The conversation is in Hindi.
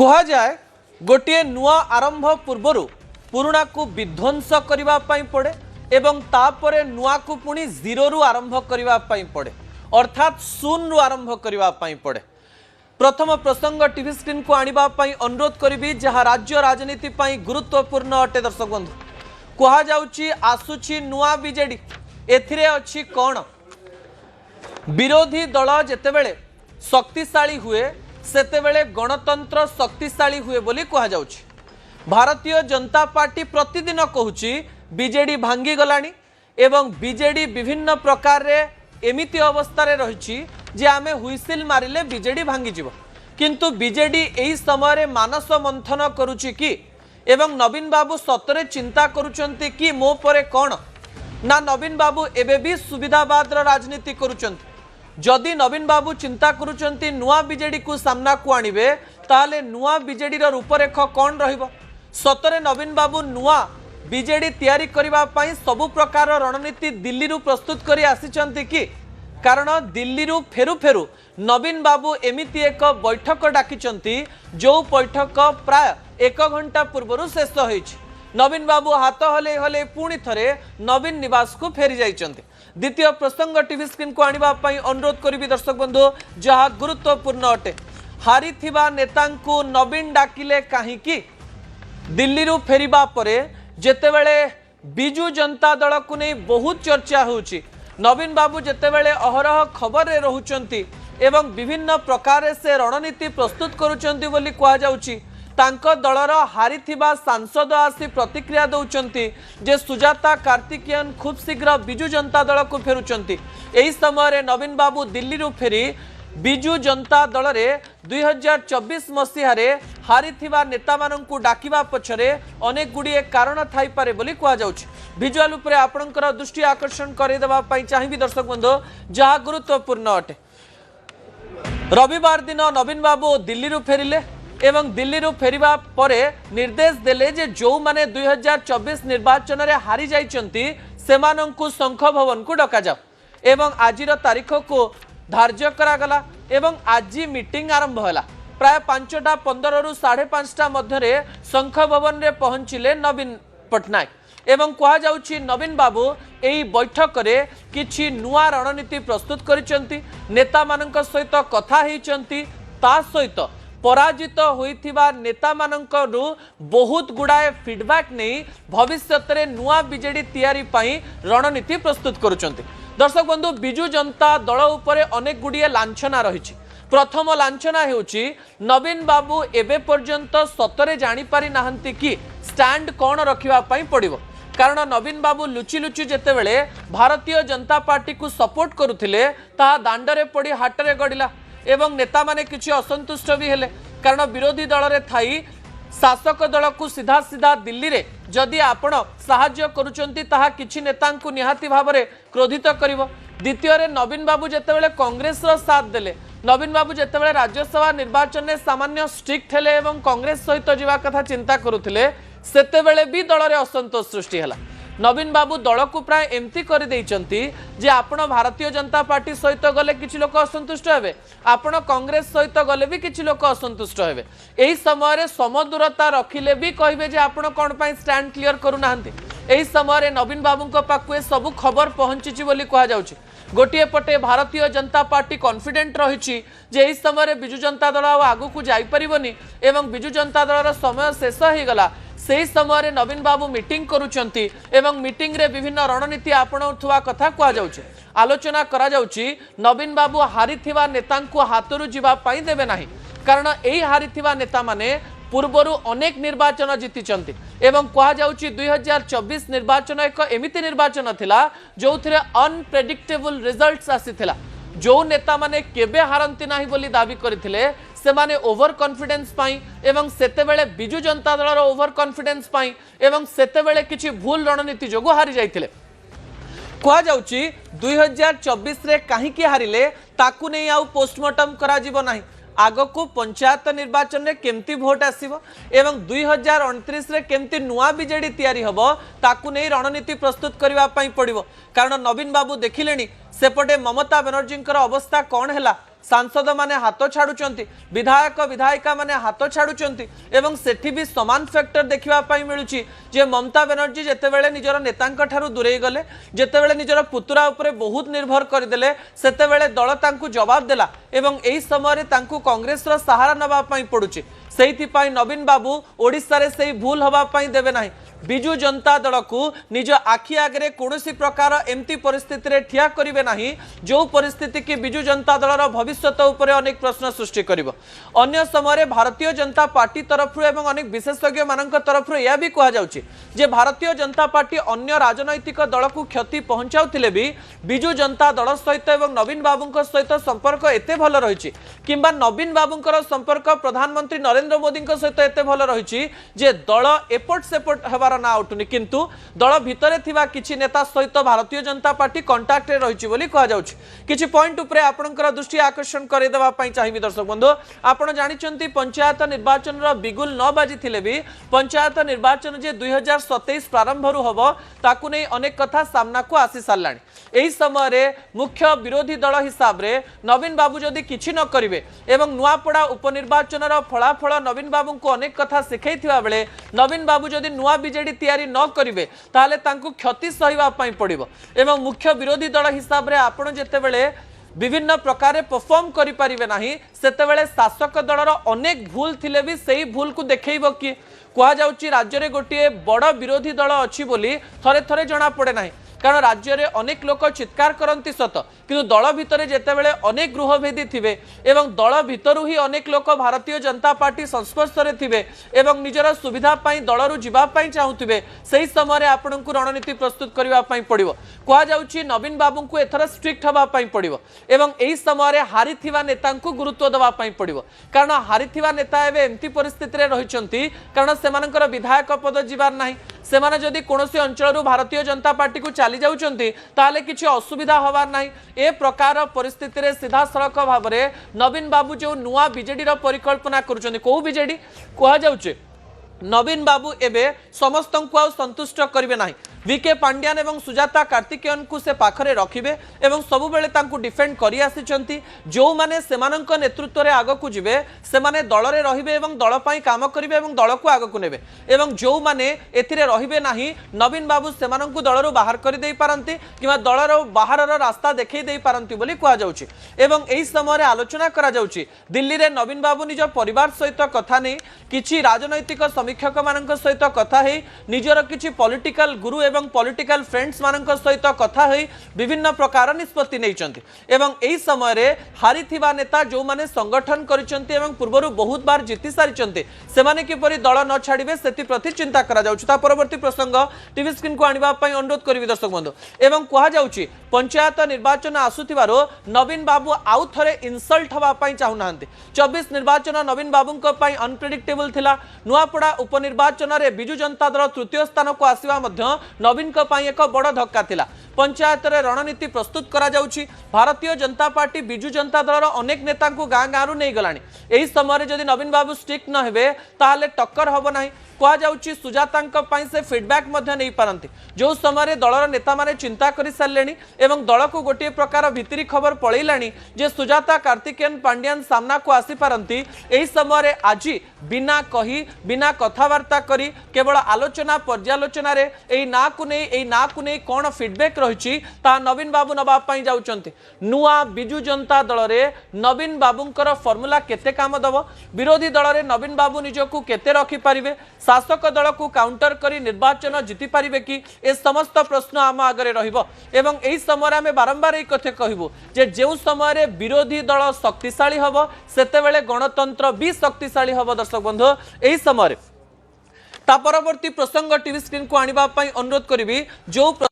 कह जाए गोटे नुआ आरंभ पूर्वर पुराणा को विध्वंस करने पड़े एवं तापरे नुआ को पुणी जीरो रु आरंभ करने पड़े अर्थात शून्य रु आरंभ करने पड़े। प्रथम प्रसंग टीवी स्क्रीन को आनिबा पई अनुरोध करी जहाँ राज्य राजनीति पई गुरुत्वपूर्ण अटे। दर्शक बंधु कह जाउची आसुची नुआ बीजेडी एथिरे अछि कौन विरोधी दल जेतेबेले शक्तिशाली हुए सेतेबेले गणतंत्र शक्तिशाली हुए बोली कह जाउची। भारतीय जनता पार्टी प्रतिदिन कहूची बीजेडी भांगी गलानी एवं बीजेडी विभिन्न प्रकार रे एमिति अवस्था रे रहिछि जे आमे हुइसिल मारिले बीजेडी भांगी जीव किंतु बीजेडी एही समय रे मानस मंथन करूची कि एवं नवीन बाबू सतरे चिंता करूचंती कि मो परे कौन ना नवीन बाबू एबे भी सुविधावाद राजनीति करूचंती। जदि नवीन बाबू चिंता करूचंती नुआ बीजेडी को सामना को आनिबे ताले नुआ बीजेडी रो रूपरेख कौन रहिबो। सतरे नवीन बाबू नुआ बीजेडी तैयारी करिबा पई सबु प्रकार रणनीति दिल्ली रु प्रस्तुत करी आसीचंती कि कारण दिल्ली रु फेरु फेरु नवीन बाबू एमिति एक बैठक डाकिचंती जो बैठक प्राय 1 घंटा पूर्व शेष होइछि। नवीन बाबू हाथ हले हले पुणी थरे नवीन निवास को फेरी जाइचंती। द्वितीय प्रसंग टीवी स्क्रीन को आनिबा पई अनुरोध करिबी दर्शक बंधु जहा गुरुत्वपूर्ण अटे। हारी थिबा नेतांकु नवीन डाकिले काहीकि दिल्ली रु फेरिबा परे जेतेबेले बिजू जनता दल को नहीं बहुत चर्चा होउची नवीन बाबू जेतेबेले अहरह खबर रे रहुचंती एवं विभिन्न प्रकार से रणनीति प्रस्तुत करूचंती बोली कहा जाउची। तांको दलर हारिथिबा सांसद आसी प्रतिक्रिया दउचंती जे सुजाता कार्तिकेयन खूब शीघ्र बिजू जनता दल को फेरुचंती। एही समय रे नवीन बाबू दिल्ली रु फेरी बिजू जनता दल रे 2024 मसीह रे हारिथिबा नेता माननकु डाकिबा पछरे अनेक गुडिए कारण थाई पारे बोली कहा जाउची। विजुअल उपरे आपनकर दृष्टि आकर्षण करे देबा पई चाहिबी दर्शक बंधु जहा गुरुत्वपूर्ण अटे। रविवार दिन नवीन बाबू दिल्ली रु फेरिले एवं दिल्ली रु फेरिबा परे निर्देश देले जे जो माने 2024 निर्वाचन रे हारि जाइचंती सेमानंकु शंख भवन को डका जाओ एवं आजिर तारीख को धार्य करागला एवं आज मीटिंग आरंभ होला। प्राय 5टा 15 रु 5:30 मध्य शंख भवन रे पहुंचिले नवीन पटनायक एवं कहा जाउची नवीन बाबू एही बैठक रे किछि नुआ रणनीति प्रस्तुत करिसंती नेता मानक सहित कथा हेचंती ता सहित पराजित होइथिबा नेता मानकरू बहुत गुड़ाए फीडबैक नहीं भविष्य रे नुआ बीजेडी तैयारी पई रणनीति प्रस्तुत करुचंती। दर्शक बंधु बिजू जनता दल उपरे अनेक गुड़िए लांछना रही। प्रथम लांछना हेउची नवीन बाबू एबे पर्यंत सतरे जानी पारि नाहंती कि स्टैंड कौन रखिबा पई पड़िबो कारण नवीन बाबू लुचि लुचि जेतेबेले भारतीय जनता पार्टी को सपोर्ट करुथिले ता दांडरे पड़ी हाटरे गडिला एवं नेता माने किछि असंतुष्ट भी हेले कारण विरोधी दल रे थाई शासक दल को सीधा सीधा दिल्ली रे जदि आपण साहाय्य करूचंती ताहा किछि नेता को निहाती भावरे क्रोधित करिवो। द्वितीय रे नवीन बाबू जेतेबेले कांग्रेस रो साथ देले नवीन बाबू जेतेबेले राज्यसभा निर्वाचन में सामान्य स्ट्रिक्ट हेले एवं कांग्रेस सहित जीवा कथा चिंता करुथिले सेतेबेले भी दल रे असंतोष सृष्टि हला। नवीन बाबू दल को प्राय एमती कर देइचंती जे आपण भारतीय जनता पार्टी सहित गले किछि लोक असंतुष्ट हेबे आपण कांग्रेस सहित गले भी किछि लोक असंतुष्ट हेबे। एही समय रे समदूरता रखिले भी कहबे जे आपण कोन पई स्टैंड क्लियर करू नाहंती। एही समय रे नवीन बाबूंको पाखु सब खबर पहुंचीची बोली कहा जाउची। गोटिए पटे भारतीय जनता पार्टी कॉन्फिडेंट रही जे एही समय रे बिजू जनता दल आगु को जाई परिबोनी एवं बिजू जनता दल समय शेष हो गला। सेही समय रे नवीन बाबू मीटिंग करूचंती एवं मीटिंग रे विभिन्न रणनीति आपणाउथुवा कथा कहा जाउची आलोचना करा जाउची। नवीन बाबू हारिथिबा नेतांकु हातरू जीवा पई देबे नाही कारण एही हारिथिबा नेता माने पूर्वरु अनेक निर्वाचन जीतिचंती एवं कहा जाउची 2024 निर्वाचन एक एमिति निर्वाचन थिला जोथिरे अनप्रेडिक्टेबल रिजल्ट्स आसीथिला। जो नेता माने केबे हारंती नाही बोली दाबी करथिले से माने ओवर कॉन्फिडेंस पाई एवं सेतेबेले बिजू जनता दल रो ओवर कॉन्फिडेंस पाई एवं सेतेबेले किछि भूल रणनीति जोगु हारि जाइथिले। कहा जाउची 2024 रे काहीकि हारिले ताकू नै आउ पोस्टमार्टम करा जिवो नाही आगको पंचायत निर्वाचन में केमती भोट आसीबो एवं 2029 रे केमती नुआ बीजेडी तैयारी हबो ताकू नै रणनीति प्रस्तुत करबा पई पड़िबो कारण नवीन बाबू देखिलेनी सेपटे ममता बनर्जी अवस्था कौन है सांसद माने हाथ छाड़ुचंती विधायक विधायिका माने हाथ छाड़ुचंती एवं सेठी भी समान फैक्टर देखा मिलूची जे ममता बनर्जी जेतेबेले निजर नेतांक ठारू दूरे गले जेतेबेले निजर पुतुरा उपरे बहुत निर्भर करदेले सेतेबेले दल तांकु जवाब देला एवं एही समय तांकु कांग्रेस रो सहारा नबा पई पडुची सेइथिपाई नवीन बाबू ओडिशा रे सेही भूल हबा पई देबे नाही बिजु जनता दल को निज आखि आगे कौन प्रकार एमती परिस्थिति रे ठिया करिवे नाही जो परिस्थिति की बिजु जनता दलर भविष्यत उपरे अनेक प्रश्न सृष्टि करिवो अन्य समय भारतीय जनता पार्टी तरफ एवं अनेक विशेषज्ञ मानक तरफ यह भी कहा जाउची जे भारतीय जनता पार्टी अन्य राजनैतिक दल को क्षति पहुंचाउथिले भी बिजु जनता दल सहित एवं नवीन बाबू सहित संपर्क एते भल रही किंबा नवीन बाबू संपर्क प्रधानमंत्री नरेंद्र मोदी सहित एते भल रही जे दल एपट सेपट हवा ना उठुनी किंतु दल भितर थिबा किछि नेता सहित भारतीय जनता पार्टी कांटेक्ट रे रहिछि बोली कहा जाउछि किछि पॉइंट उपरे आपनकर दृष्टि आकर्षण करे देबा पई चाहिबी दर्शक बंधु आपण जानिचंती पंचायत निर्वाचन रो बिगुल न बाजी थिले भी पंचायत निर्वाचन जे 2027 प्रारंभ रु हबो ताकु नै अनेक कथा सामना को आसी सारलाणी एही समय रे मुख्य विरोधी दल हिसाब रे नवीन बाबू जदी किछि न करिवे एवं नुआपड़ा उपनिर्वाचन रो फलाफल नवीन बाबू को अनेक कथा सिखैथिबा बेले नवीन बाबू जदी नुआ बीजेडी तैयारी न करिवे ताले तांकु क्षति सहिबा पई पड़िबो एवं मुख्य विरोधी दल हिसाब रे आपण जेतेबेले विभिन्न प्रकार परफॉर्म करि परिबे नाही सेतेबेले शासक दलर अनेक भूल थिले भी सेही भूल को देखैबो कि कहा जाउची राज्य रे गोटिए बड़ विरोधी दल अछि बोली थरे थरे जणा पड़े नाही कारण राज्य में अनेक लोक चित्कार करती सत किंतु दल भितर जेतेबेले अनेक गृहभेदी थिबे एवं दल भितरु ही अनेक लोक भारतीय जनता पार्टी संस्पर्श रे थिबे एवं निजर सुविधा पाई दलरु जीवा पाई चाहुथिबे सही समय आपनकु रणनीति प्रस्तुत करबा पाई पड़िबो कहा जाउची नवीन बाबू को एथर स्ट्रिक्ट हबा पाई पड़िबो एवं एही समय हारिथिबा नेतांकु गुरुत्व दबा पाई पड़िबो कारण हारिथिबा नेता एबे एम्ति परिस्थिति रे रहिचंती कारण सेमानकर विधायक पद जीवार नाही सेमाने जदि कोनोसी अंचलरु भारतीय जनता पार्टी को चली जाउचंती ताले किछि असुविधा हवार नाही ए प्रकार परिस्थिति रे सीधा सड़क भाव में नवीन बाबू जो नुआ बीजेडी रो परिकल्पना करुचंती को बीजेडी कहा जाउचे नवीन बाबू एबे समस्त को संतुष्ट करिवे नाही वीके पांड्यान एवं सुजाता कार्तिकेयन को से पाखरे रखिबे एवं सबु बेले तांकु डिफेंड करि आसिचंती जो माने सेमानंक नेतृत्व रे आगो को जिवे सेमाने दल रे रहिबे एवं दल पई काम करिवे एवं दल को आगो को नेबे एवं जो माने एथिरे रहिबे नाही नवीन बाबू सेमानंकु दल रो बाहर करि देई पारंती किबा दल रो बाहर रो रास्ता देखै देई पारंती बोली कहा जाउची एवं एही समय रे आलोचना करा जाउची दिल्ली रे नवीन बाबू निज परिवार सहित कथा नै किछि राजनैतिक समीक्षक मानक सहित कथा हे निजर किछि पॉलिटिकल गुरु एवं पॉलिटिकल फ्रेंड्स मानक सहित कथा होई विभिन्न प्रकार निष्पत्ति नैचंती एवं एही समय रे हारिथिबा नेता जो माने संगठन करिसंती एवं पूर्वरु बहुत बार जीति सारिसंती सेमाने किपरि दल न छाड़िबे सेति प्रति चिंता करा जाउछि ता परवर्ती प्रसंग टीवी स्क्रीन को आनिबा पई अनुरोध करिवि दर्शक बंधु एवं कहा जाउछि पंचायत निर्वाचन आसुथिबारो नवीन बाबू आउ थरे इनसल्ट हवा पई चाहु नाहंती 24 निर्वाचन नवीन बाबूंको पई अनप्रेडिक्टेबल थिला नुआपड़ा उपनिर्वाचन रे बिजु जनता दल तृतीय स्थान को आसीबा मध्य नवीन को पाई एक बड़ धक्का थिला पंचायत रे रणनीति प्रस्तुत करा जाउछि भारतीय जनता पार्टी बिजु जनता दलर अनेक नेता को गाँ गाँव नहीं गलानी एही समय जदि नवीन बाबू स्टिक न हेबे ताले टक्कर हबो नाही कहा जाउछि सुजातांक पई से फीडबैक मध्य नहीं पारंती जो समय दलर नेता माने चिंता करि सारलेनी एवं दल को गोटे प्रकार भितरी खबर पळैलानी जे सुजाता कार्तिकेयन पांड्यान सामना को आसी पारंती एही समय आज बिना कही बिना कथावार्ता करी केवल आलोचना पर्यालोचना रे एही ना को नै कोन फीडबैक रहिछि ता नवीन बाबू नबा पई जाउचंती नुआ बिजु जनता दल रे नवीन बाबूंकर फॉर्मूला केते काम दबो विरोधी दल रे नवीन बाबू निजको केते रखि परिबे शासक दल को काउंटर करी निर्वाचन जीति पारिबे कि ए समस्त प्रश्न आम आगे रहिबो एवं एही समय आमे बारंबार एही कथे कहिबो जे जेउ समय रे विरोधी दल शक्तिशाली हबो सेतेबेले गणतंत्र भी शक्तिशाली हबो दर्शक बंधु एही समय ता परवर्ती प्रसंग टीवी स्क्रीन को आनिबा पई अनुरोध करिवि जो